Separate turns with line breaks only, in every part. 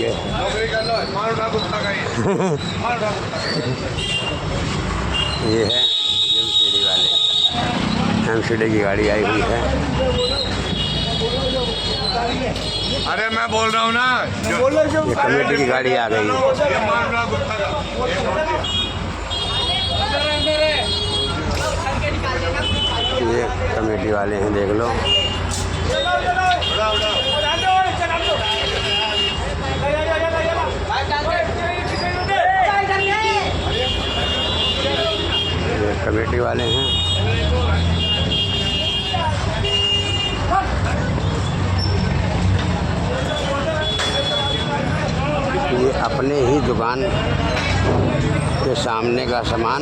जाएंगे। ये है एमसीडी वाले, एमसीडी की गाड़ी आई हुई है।
अरे मैं बोल रहा हूँ ना,
ये कमेटी की गाड़ी आ गई। ये कमेटी वाले हैं, देख लो। ये कमेटी वाले हैं। ये अपने ही दुकान के सामने का सामान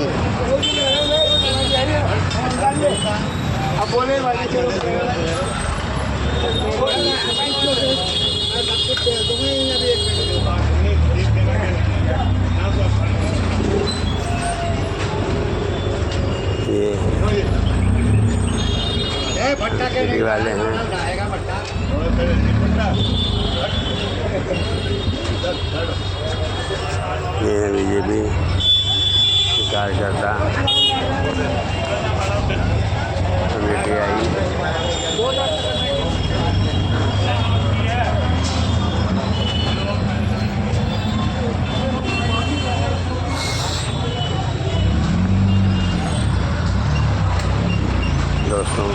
ये वाले हैं। ये है बीजेपी कार्यकर्ता कमेटी आई। दोस्तों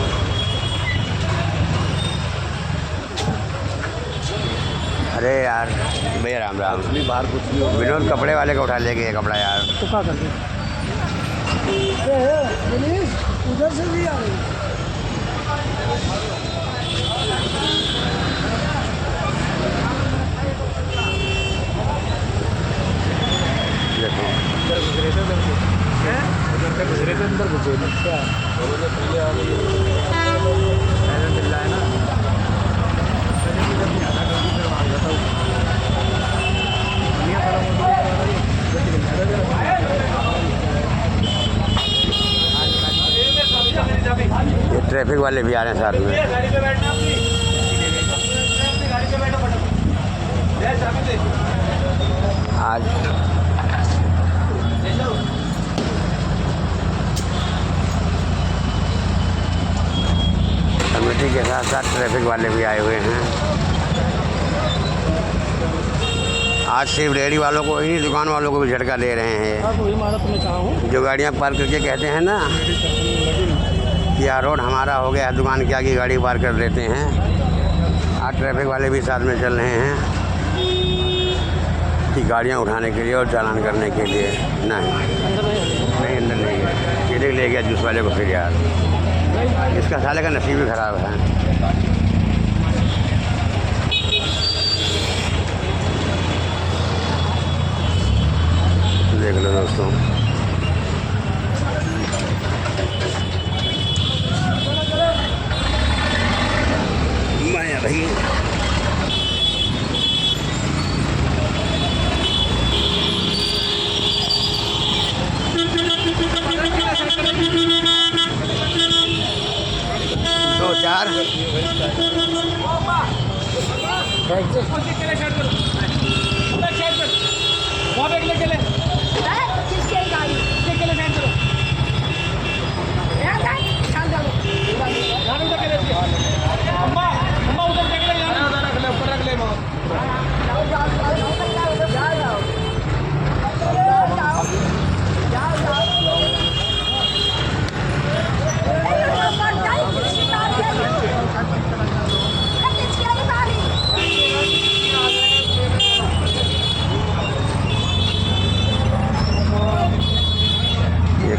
अरे यार भैया राम राम, बाहर कुछ विनोद कपड़े वाले को उठा ले गए कपड़ा यार।
तो क्या कर उधर से भी आ रही। गुजरे थे अंदर घुसे क्या पहले आ गई मिल रहा है ना।
ये ट्रैफिक वाले भी आ रहे हैं साथ में। आज कमेटी के साथ साथ ट्रैफिक वाले भी आए हुए हैं। आज सिर्फ रेहड़ी वालों को ही नहीं, दुकान वालों को भी झटका दे रहे हैं। जो गाड़ियां पार्क करके कहते हैं ना कि यार रोड हमारा हो गया, दुकान क्या की गाड़ी पार्क कर देते हैं। आज ट्रैफिक वाले भी साथ में चल रहे हैं कि गाड़ियां उठाने के लिए और चालान करने के लिए। नहीं अंदर नहीं है। ये ले गया जूस वाले को फिर यार, इसका साले का नसीब भी ख़राब है। देख लो दोस्तों, मैं भाई दो चार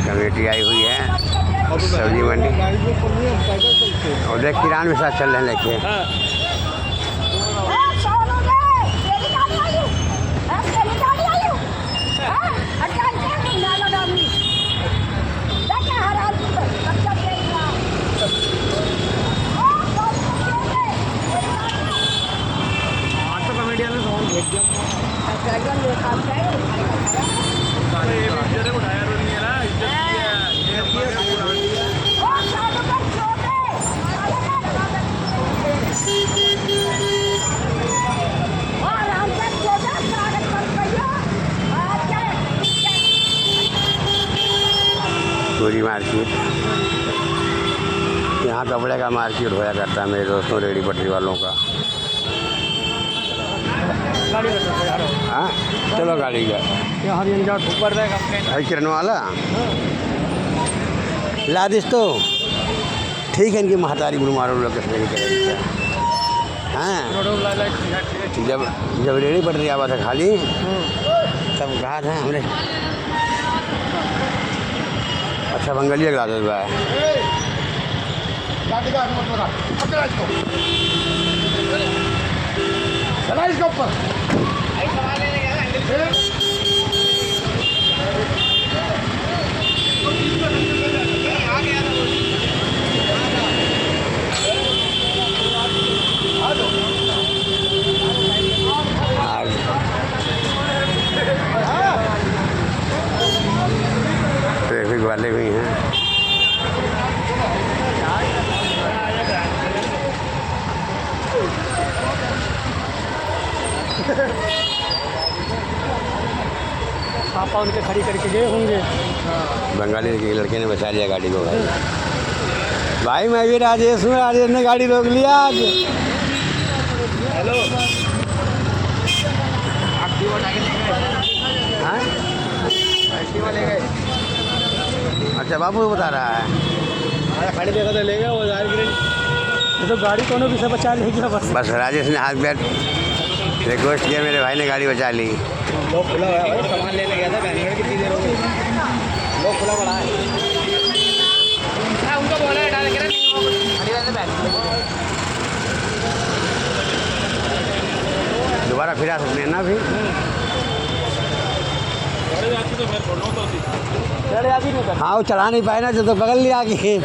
कमेटी आई हुई है सब्जी मंडी, और देख किरान भी साथ चल रहे हैं लेके। पूरी मार्केट, यहाँ कपड़े का मार्केट होया करता है मेरे दोस्तों, रेडी पटरी वालों का।
गाड़ी
हाँ चलो गाड़ी का
ऊपर
भाई किरण वाला ला दिस तो ठीक है। इनकी महतारी बुढ़ मारो लोग कैसे नहीं करेंगे। हाँ जब रेडी पटरी आवा था खाली तब कहा था हमने अच्छा बंगाली ला दे भाई। ट्रैफिक वाले भी हैं।
पापा उनके खड़ी करके गए होंगे।
बंगाली के लड़के ने बचा लिया गाड़ी को भाई। भाई मैं भी राजेश हूँ, राजेश ने गाड़ी रोक लिया आज।
हेलो
हाँ
ले गए।
अच्छा बाबू बता रहा है।
खड़ी जगह तो ले गए वो ये तो गाड़ी कोनो भी से बचा ले गया
बस राजेश ने हाथ बैठ रिक्वेस्ट किया, मेरे भाई ने गाड़ी बचा ली।
लोग खुला हुआ है, सामान लेने गया था बैंगलोर, कितनी देर हो गई। लोग खुला पड़ा है। उनको बोला है डाल के
दोबारा फिरा सकते हैं ना अभी। हाँ वो चला नहीं पाए ना, जो तो बगल लिया आगे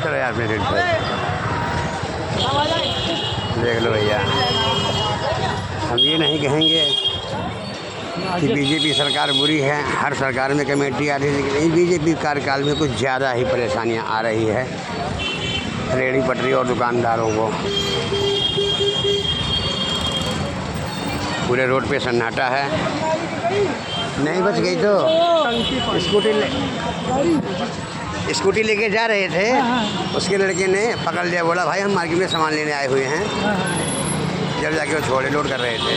चलो यार मेरे देख लो भैया। हम ये नहीं कहेंगे कि बीजेपी सरकार बुरी है, हर सरकार में कमेटी आ रही है, लेकिन बीजेपी कार्यकाल में कुछ ज़्यादा ही परेशानियां आ रही है रेहड़ी पटरी और दुकानदारों को। पूरे रोड पे सन्नाटा है। नहीं बच गई तो स्कूटी लेके जा रहे थे, उसके लड़के ने पकड़ लिया, बोला भाई हम मार्केट में सामान लेने आए हुए हैं। जब जाके वो छोड़े लोड कर रहे थे।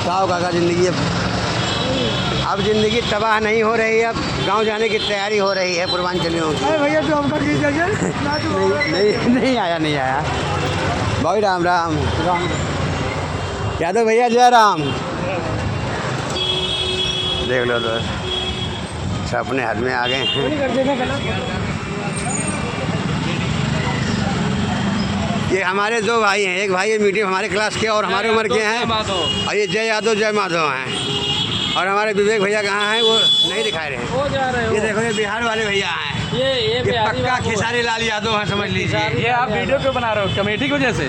साहब काका ज़िंदगी अब ज़िंदगी तबाह नहीं हो रही, अब गांव जाने की तैयारी हो रही है पूर्वांचलियों की।
भैया तो हमको
नहीं आया भाई। राम राम यादव भैया, जय राम। देख लो दोस्त सब अपने हाथ में आ गए हैं। ये हमारे दो भाई हैं, एक भाई ये मीडियम हमारे क्लास के और हमारे उम्र के हैं, और ये जय यादव जय माधव हैं। और हमारे विवेक भैया कहाँ हैं, वो नहीं दिखाई रहे।
वो जा रहे हो।
ये देखो ये बिहार वाले भैया हैं,
ये
पक्का खेसारी लाल यादव हैं, समझ लीजिए।
ये आप वीडियो क्यों बना रहे हो, कमेटी की वजह से?